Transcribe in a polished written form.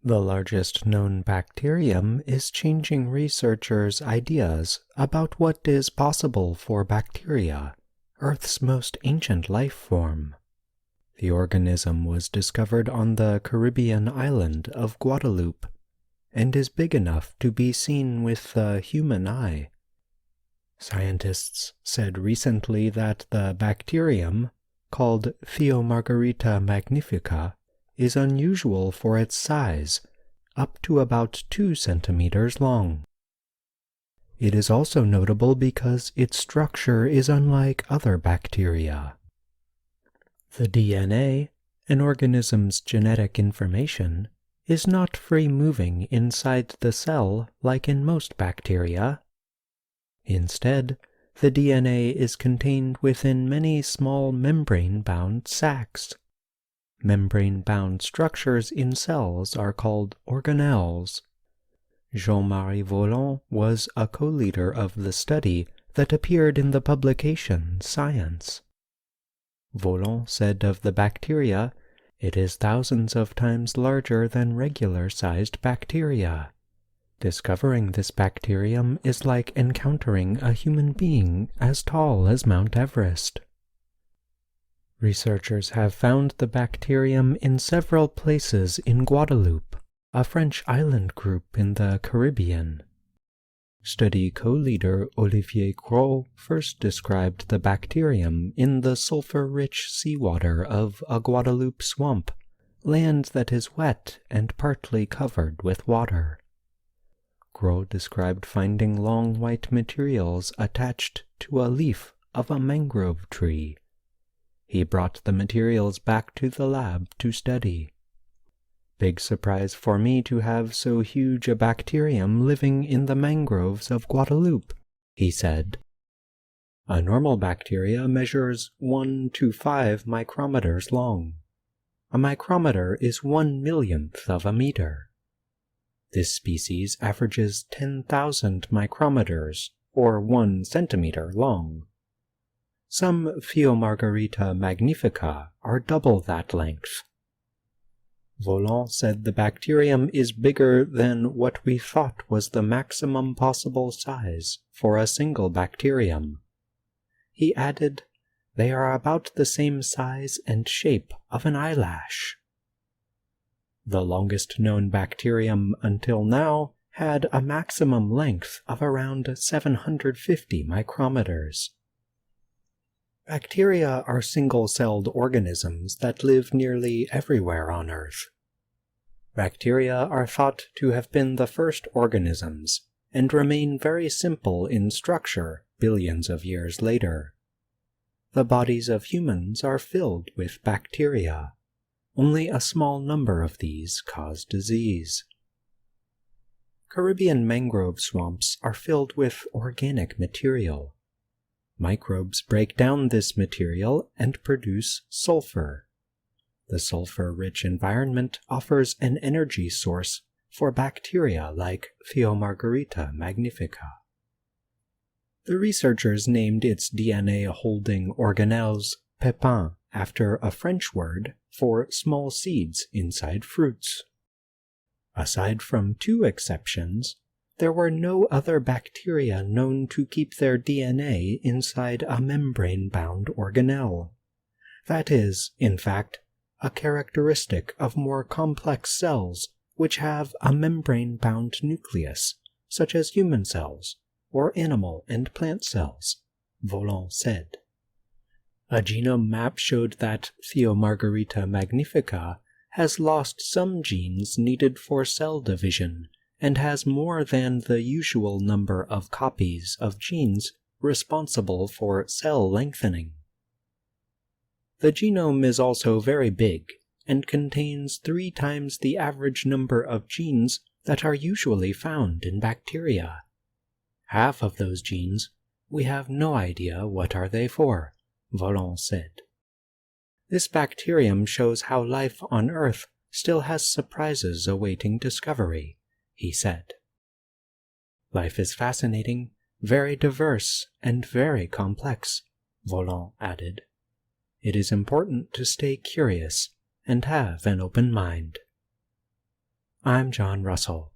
The largest known bacterium is changing researchers' ideas about what is possible for bacteria, Earth's most ancient life form. The organism was discovered on the Caribbean island of Guadeloupe and is big enough to be seen with the human eye. Scientists said recently that the bacterium, called Theomargarita magnifica, is unusual for its size, up to about 2 centimeters long. It is also notable because its structure is unlike other bacteria. The DNA, an organism's genetic information, is not free-moving inside the cell like in most bacteria. Instead, the DNA is contained within many small membrane-bound sacs. Membrane-bound structures in cells are called organelles. Jean-Marie Voland was a co-leader of the study that appeared in the publication Science. Voland said of the bacteria, "It is thousands of times larger than regular-sized bacteria. Discovering this bacterium is like encountering a human being as tall as Mount Everest." Researchers have found the bacterium in several places in Guadeloupe, a French island group in the Caribbean. Study co-leader Olivier Gros first described the bacterium in the sulfur-rich seawater of a Guadeloupe swamp, land that is wet and partly covered with water. Gros described finding long white materials attached to a leaf of a mangrove tree. He brought the materials back to the lab to study. "Big surprise for me to have so huge a bacterium living in the mangroves of Guadeloupe," he said. A normal bacteria measures 1 to 5 micrometers long. A micrometer is 1/1,000,000th of a meter. This species averages 10,000 micrometers, or 1 centimeter long. Some Theomargarita magnifica are double that length. Voland said the bacterium is bigger than what we thought was the maximum possible size for a single bacterium. He added, "They are about the same size and shape of an eyelash." The longest known bacterium until now had a maximum length of around 750 micrometers. Bacteria are single-celled organisms that live nearly everywhere on Earth. Bacteria are thought to have been the first organisms and remain very simple in structure billions of years later. The bodies of humans are filled with bacteria. Only a small number of these cause disease. Caribbean mangrove swamps are filled with organic material. Microbes break down this material and produce sulfur. The sulfur-rich environment offers an energy source for bacteria like Theomargarita magnifica. The researchers named its DNA-holding organelles pépins after a French word for small seeds inside fruits. Aside from 2 exceptions, there were no other bacteria known to keep their DNA inside a membrane-bound organelle. That is, in fact, a characteristic of more complex cells which have a membrane-bound nucleus, such as human cells or animal and plant cells, Voland said. A genome map showed that Theomargarita magnifica has lost some genes needed for cell division and has more than the usual number of copies of genes responsible for cell lengthening. The genome is also very big and contains 3 times the average number of genes that are usually found in bacteria. Half of those genes, we have no idea what are they for, Voland said. This bacterium shows how life on Earth still has surprises awaiting discovery, he said. Life is fascinating, very diverse, and very complex, Voland added. It is important to stay curious and have an open mind. I'm John Russell.